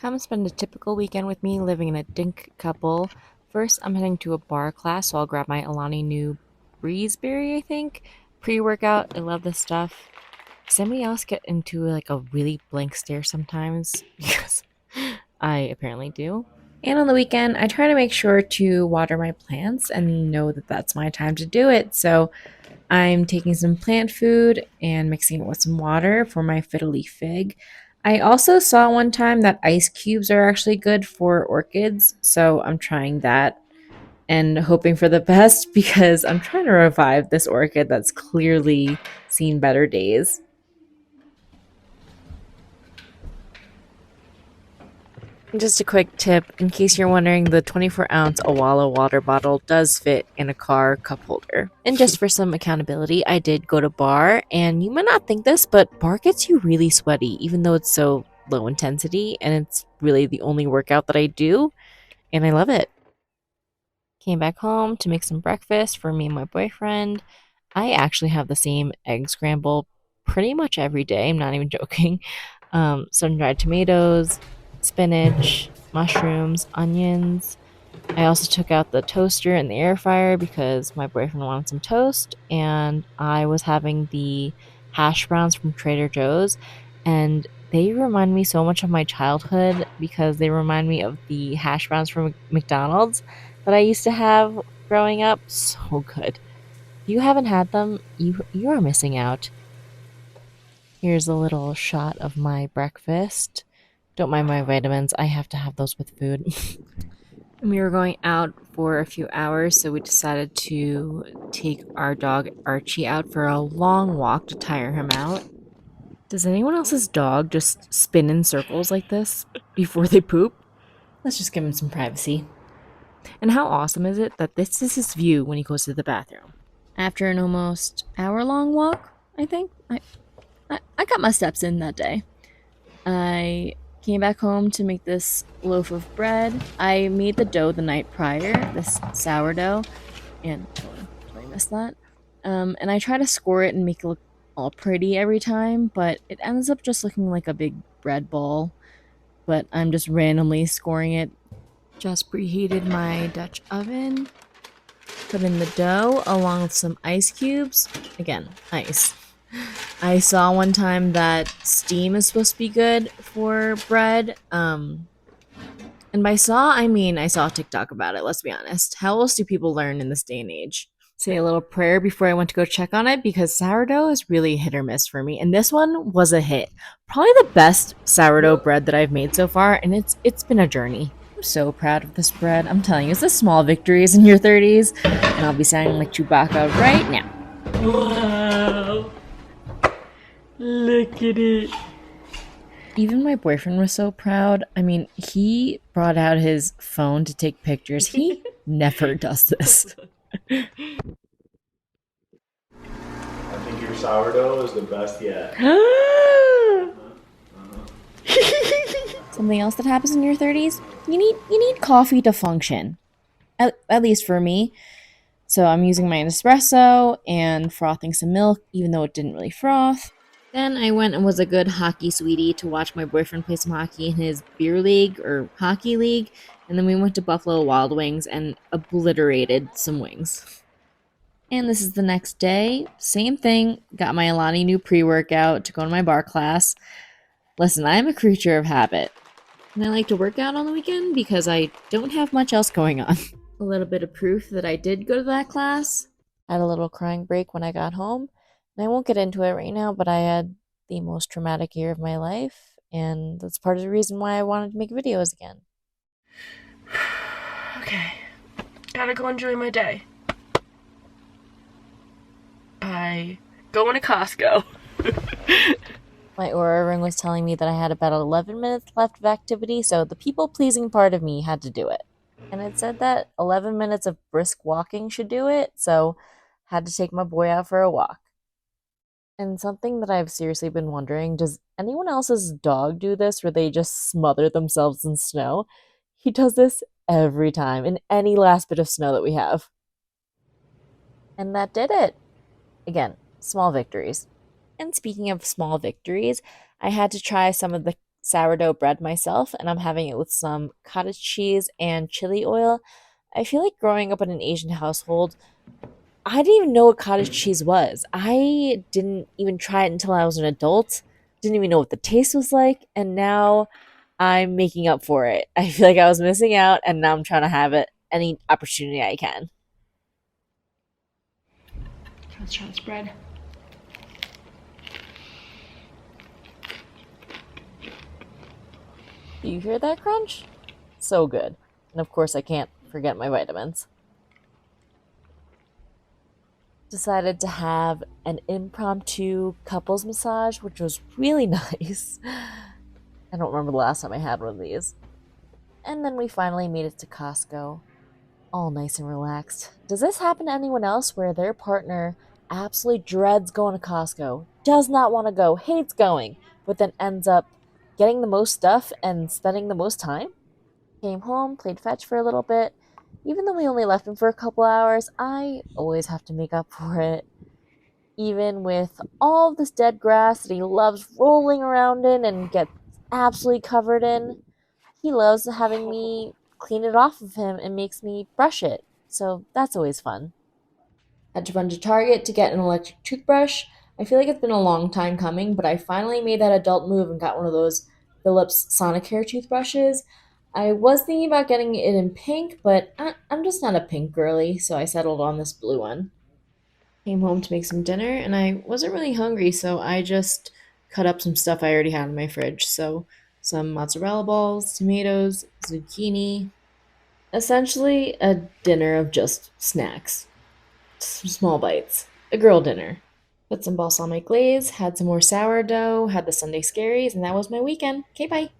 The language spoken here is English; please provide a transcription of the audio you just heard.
Come spend a typical weekend with me living in a DINK couple. First, I'm heading to a bar class, so I'll grab my Alani new Breezeberry, I think. Pre-workout, I love this stuff. Does anybody else get into like a really blank stare sometimes? Because I apparently do. And on the weekend, I try to make sure to water my plants and know that that's my time to do it. So I'm taking some plant food and mixing it with some water for my fiddly fig. I also saw one time that ice cubes are actually good for orchids, so I'm trying that and hoping for the best because I'm trying to revive this orchid that's clearly seen better days. Just a quick tip, in case you're wondering, the 24-ounce Awala water bottle does fit in a car cup holder. And just for some accountability, I did go to bar, and you might not think this, but bar gets you really sweaty, even though it's so low intensity, and it's really the only workout that I do, and I love it. Came back home to make some breakfast for me and my boyfriend. I actually have the same egg scramble pretty much every day. I'm not even joking. Sun dried tomatoes, spinach, mushrooms, onions. I also took out the toaster and the air fryer because my boyfriend wanted some toast, and I was having the hash browns from Trader Joe's, and they remind me so much of my childhood because they remind me of the hash browns from McDonald's that I used to have growing up. So good. If you haven't had them, you are missing out. Here's a little shot of my breakfast. Don't mind my vitamins. I have to have those with food. We were going out for a few hours, so we decided to take our dog Archie out for a long walk to tire him out. Does anyone else's dog just spin in circles like this before they poop? Let's just give him some privacy. And how awesome is it that this is his view when he goes to the bathroom? After an almost hour-long walk, I think, I got my steps in that day. I came back home to make this loaf of bread. I made the dough the night prior, this sourdough, and totally missed that. And I try to score it and make it look all pretty every time, but it ends up just looking like a big bread ball. But I'm just randomly scoring it. Just preheated my Dutch oven, put in the dough along with some ice cubes. Again, ice. I saw one time that steam is supposed to be good for bread. And by saw, I mean I saw a TikTok about it, let's be honest. How else do people learn in this day and age? Say a little prayer before I went to go check on it because sourdough is really hit or miss for me. And this one was a hit. Probably the best sourdough bread that I've made so far, and it's been a journey. I'm so proud of this bread. I'm telling you, it's the small victories in your 30s, and I'll be sounding like Chewbacca right now. Wow. Look at it. Even my boyfriend was so proud. I mean, he brought out his phone to take pictures. He never does this. I think your sourdough is the best yet. Something else that happens in your 30s? You need coffee to function. At least for me. So I'm using my espresso and frothing some milk, even though it didn't really froth. Then I went and was a good hockey sweetie to watch my boyfriend play some hockey in his beer league or hockey league. And then we went to Buffalo Wild Wings and obliterated some wings. And this is the next day. Same thing. Got my Alani new pre workout to go to my bar class. Listen, I'm a creature of habit. And I like to work out on the weekend because I don't have much else going on. A little bit of proof that I did go to that class. I had a little crying break when I got home. And I won't get into it right now, but I had the most traumatic year of my life. And that's part of the reason why I wanted to make videos again. Okay, gotta go enjoy my day. I going to Costco. My Aura ring was telling me that I had about 11 minutes left of activity, so the people-pleasing part of me had to do it. And it said that 11 minutes of brisk walking should do it, so had to take my boy out for a walk. And something that I've seriously been wondering, does anyone else's dog do this where they just smother themselves in snow? He does this every time, in any last bit of snow that we have. And that did it. Again, small victories. And speaking of small victories, I had to try some of the sourdough bread myself, and I'm having it with some cottage cheese and chili oil. I feel like growing up in an Asian household, I didn't even know what cottage cheese was. I didn't even try it until I was an adult. Didn't even know what the taste was like, and now I'm making up for it. I feel like I was missing out, and now I'm trying to have it any opportunity I can. Let's try this bread. Do you hear that crunch? So good. And of course, I can't forget my vitamins. Decided to have an impromptu couples massage, which was really nice. I don't remember the last time I had one of these. And then we finally made it to Costco, all nice and relaxed. Does this happen to anyone else where their partner absolutely dreads going to Costco, does not want to go, hates going, but then ends up getting the most stuff and spending the most time? Came home, played fetch for a little bit. Even though we only left him for a couple hours, I always have to make up for it. Even with all of this dead grass that he loves rolling around in and gets absolutely covered in, he loves having me clean it off of him and makes me brush it. So that's always fun. Had to run to Target to get an electric toothbrush. I feel like it's been a long time coming, but I finally made that adult move and got one of those Philips Sonicare toothbrushes. I was thinking about getting it in pink, but I'm just not a pink girly, so I settled on this blue one. Came home to make some dinner, and I wasn't really hungry, so I just cut up some stuff I already had in my fridge. So, some mozzarella balls, tomatoes, zucchini. Essentially, a dinner of just snacks. Some small bites. A girl dinner. Put some balsamic glaze, had some more sourdough, had the Sunday scaries, and that was my weekend. Okay, bye.